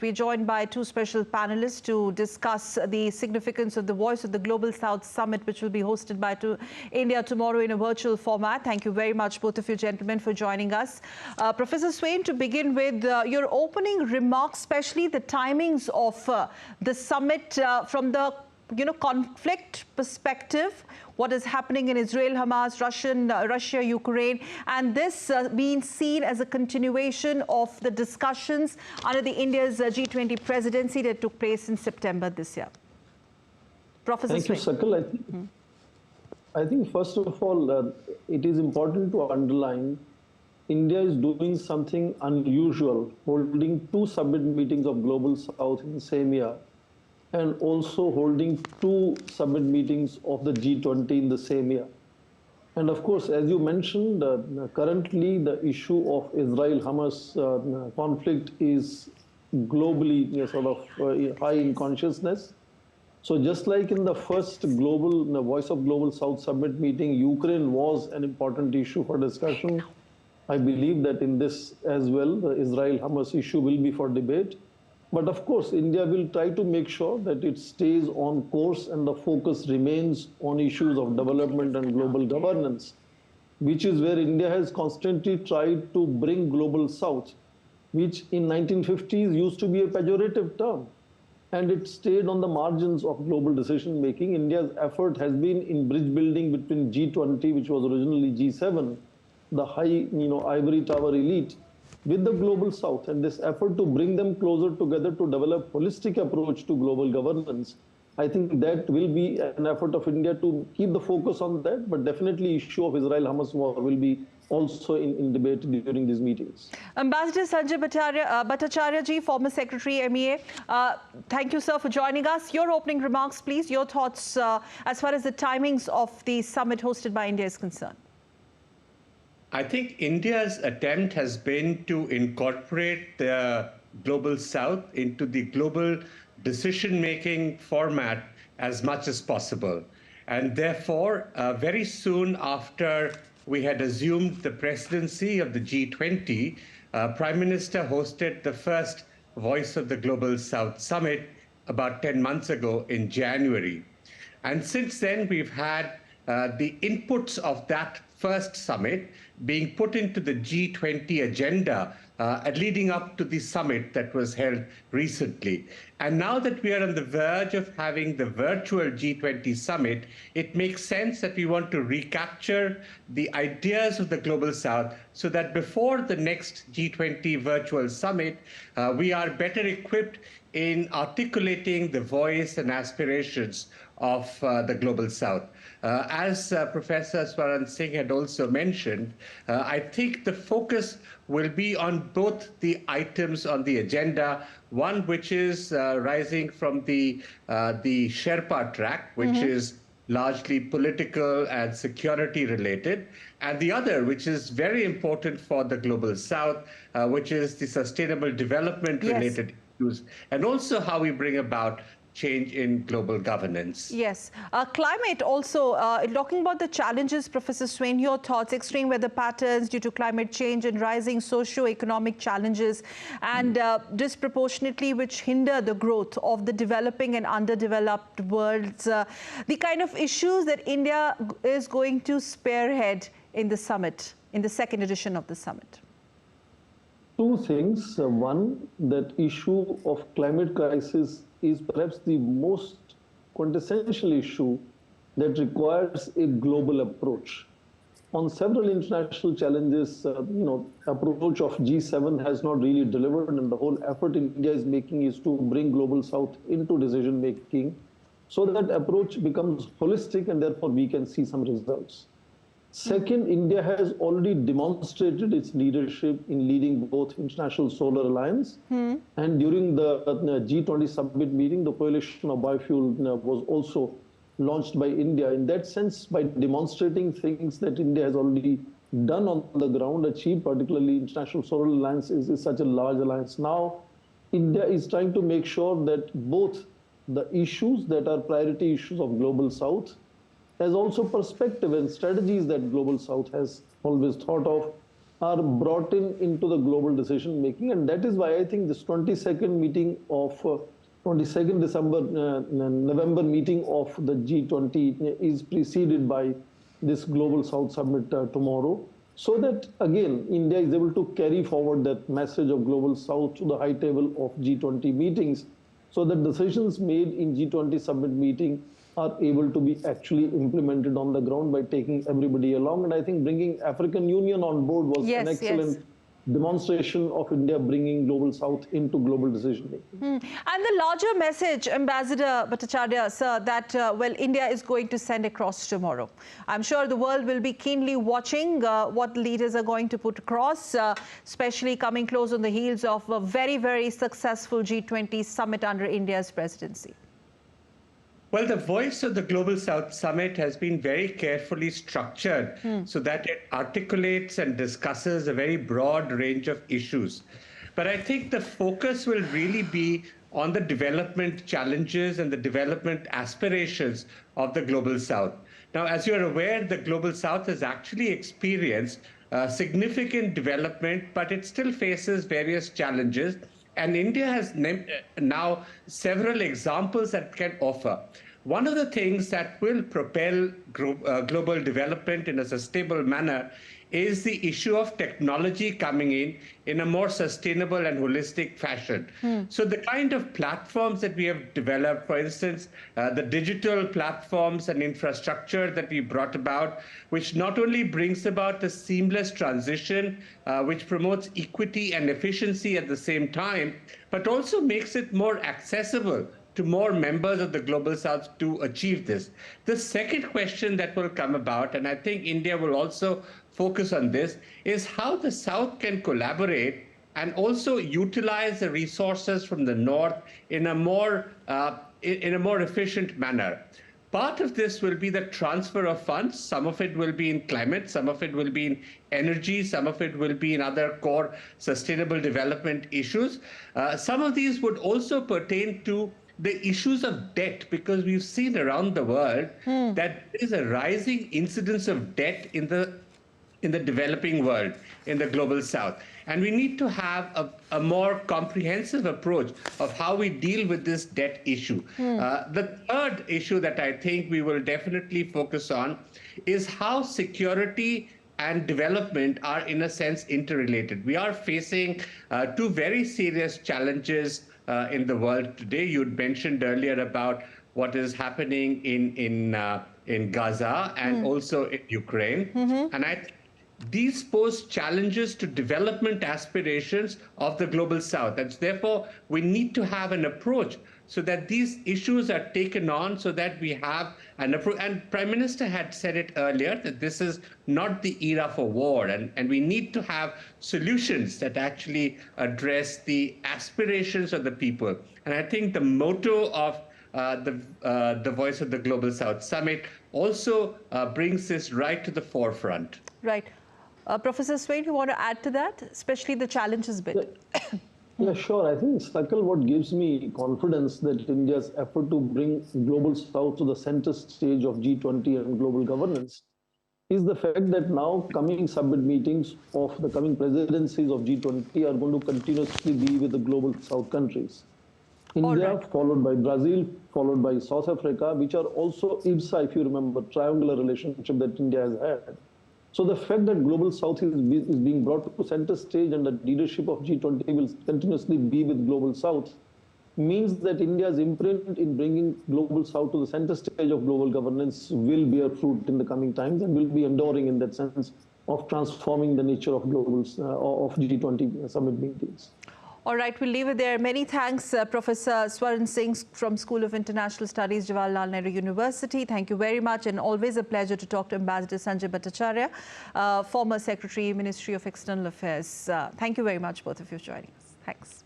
We're joined by two special panelists to discuss the significance of the Voice of the Global South Summit, which will be hosted by India tomorrow in a virtual format. Thank you very much, both of you gentlemen, for joining us. Professor Swain, to begin with, your opening remarks, especially the timings of the summit from the conflict perspective, what is happening in Israel, Hamas, Russia, Ukraine, and this being seen as a continuation of the discussions under the India's G20 presidency that took place in September this year. Professor Thank you, Sakal. I think first of all, it is important to underline India is doing something unusual, holding two summit meetings of Global South in the same year, and also holding two summit meetings of the G20 in the same year. And of course, as you mentioned, currently the issue of Israel-Hamas conflict is globally high in consciousness. So just like in the first Voice of Global South Summit meeting, Ukraine was an important issue for discussion. I believe that in this as well, the Israel-Hamas issue will be for debate. But of course, India will try to make sure that it stays on course and the focus remains on issues of development and global governance, which is where India has constantly tried to bring Global South, which in 1950s used to be a pejorative term. And it stayed on the margins of global decision making. India's effort has been in bridge building between G20, which was originally G7, the high ivory tower elite, with the Global South, and this effort to bring them closer together to develop holistic approach to global governance. I think that will be an effort of India to keep the focus on that, but definitely issue of Israel-Hamas war will be also in debate during these meetings. Ambassador Sanjay Bhattacharya ji, former Secretary MEA, thank you, sir, for joining us. Your opening remarks, please, your thoughts as far as the timings of the summit hosted by India is concerned. I think India's attempt has been to incorporate the Global South into the global decision-making format as much as possible. And therefore, very soon after we had assumed the presidency of the G20, Prime Minister hosted the first Voice of the Global South Summit about 10 months ago in January. And since then, we've had the inputs of that first summit being put into the G20 agenda leading up to the summit that was held recently. And now that we are on the verge of having the virtual G20 summit, it makes sense that we want to recapture the ideas of the Global South so that before the next G20 virtual summit, we are better equipped in articulating the voice and aspirations of the Global South. As Professor Swaran Singh had also mentioned, I think the focus will be on both the items on the agenda, one which is rising from the Sherpa track, which is largely political and security related, and the other, which is very important for the Global South, which is the sustainable development related issues, and also how we bring about change in global governance. Yes. Climate also, talking about the challenges, Professor Swain, your thoughts, extreme weather patterns due to climate change and rising socio-economic challenges and disproportionately which hinder the growth of the developing and underdeveloped worlds, the kind of issues that India is going to spearhead in the summit, in the second edition of the summit. Two things. One, that issue of climate crisis is perhaps the most quintessential issue that requires a global approach. On several international challenges, approach of G7 has not really delivered, and the whole effort India is making is to bring Global South into decision making so that approach becomes holistic and therefore we can see some results. Second, India has already demonstrated its leadership in leading both International Solar Alliance and during the G20 summit meeting, the coalition of biofuel was also launched by India. In that sense, by demonstrating things that India has already done on the ground, achieved, particularly International Solar Alliance is such a large alliance now, India is trying to make sure that both the issues that are priority issues of Global South as also perspective and strategies that Global South has always thought of are brought into the global decision making, and that is why I think this 22nd meeting of 22nd November meeting of the G20 is preceded by this Global South Summit tomorrow, so that again India is able to carry forward that message of Global South to the high table of G20 meetings, so that decisions made in G20 summit meeting are able to be actually implemented on the ground by taking everybody along. And I think bringing African Union on board was an excellent demonstration of India bringing Global South into global decision making. And the larger message, Ambassador Bhattacharya, sir, that, well, India is going to send across tomorrow. I'm sure the world will be keenly watching what leaders are going to put across, especially coming close on the heels of a very, very successful G20 summit under India's presidency. Well, the voice of the Global South Summit has been very carefully structured so that it articulates and discusses a very broad range of issues. But I think the focus will really be on the development challenges and the development aspirations of the Global South. Now, as you're aware, the Global South has actually experienced significant development, but it still faces various challenges. And India has now several examples that can offer. One of the things that will propel global development in a sustainable manner is the issue of technology coming in a more sustainable and holistic fashion. So the kind of platforms that we have developed, for instance, the digital platforms and infrastructure that we brought about, which not only brings about a seamless transition, which promotes equity and efficiency at the same time, but also makes it more accessible to more members of the Global South to achieve this. The second question that will come about, and I think India will also focus on this, is how the South can collaborate and also utilize the resources from the North in a more efficient manner. Part of this will be the transfer of funds. Some of it will be in climate, some of it will be in energy, some of it will be in other core sustainable development issues. Some of these would also pertain to the issues of debt, because we've seen around the world that there is a rising incidence of debt in the developing world, in the Global South. And we need to have a more comprehensive approach of how we deal with this debt issue. The third issue that I think we will definitely focus on is how security and development are, in a sense, interrelated. We are facing two very serious challenges in the world today. You'd mentioned earlier about what is happening in Gaza and also in Ukraine. And these pose challenges to development aspirations of the Global South. And therefore, we need to have an approach so that these issues are taken on, so that we have an approach. And Prime Minister had said it earlier, that this is not the era for war, and we need to have solutions that actually address the aspirations of the people. And I think the motto of the Voice of the Global South Summit also brings this right to the forefront. Right. Professor Swain, you want to add to that, especially the challenges bit? Yeah, sure. I think, Sakal, what gives me confidence that India's effort to bring Global South to the center stage of G20 and global governance is the fact that now coming summit meetings of the coming presidencies of G20 are going to continuously be with the Global South countries. India, followed by Brazil, followed by South Africa, which are also IBSA, if you remember, triangular relationship that India has had. So the fact that Global South is being brought to center stage and the leadership of G20 will continuously be with Global South means that India's imprint in bringing Global South to the center stage of global governance will bear fruit in the coming times and will be enduring in that sense of transforming the nature of of G20 summit meetings. All right, we'll leave it there. Many thanks, Professor Swaran Singh from School of International Studies, Jawaharlal Nehru University. Thank you very much, and always a pleasure to talk to Ambassador Sanjay Bhattacharya, former Secretary, Ministry of External Affairs. Thank you very much, both of you, for joining us. Thanks.